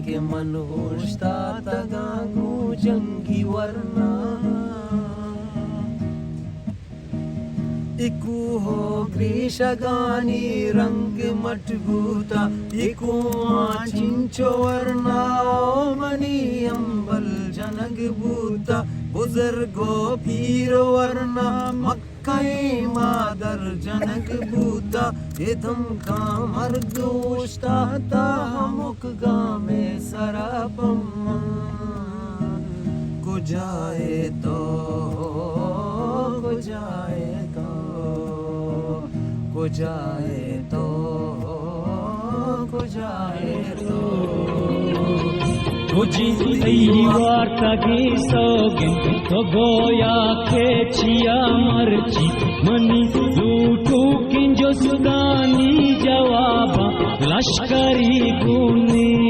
के मनोष्टा तगांगू जंगी वरना इकू हो ग्रीषगानी रंग मटगूता इकू चिंचो वरना मनी अंबल जनग भूता बुजुर्गो पीर वरना मक्कई मादर जनक भूता इधम का मर्दोष्टा ता मुक गामे सरापम को जाए तो को जाए तो को जाए तो को जाए तो तुझी वार्तागे सोगे तो गोया के छिया मर्ची मनी लूटू किंजो सुदानी जवाबा लश्करी गुनी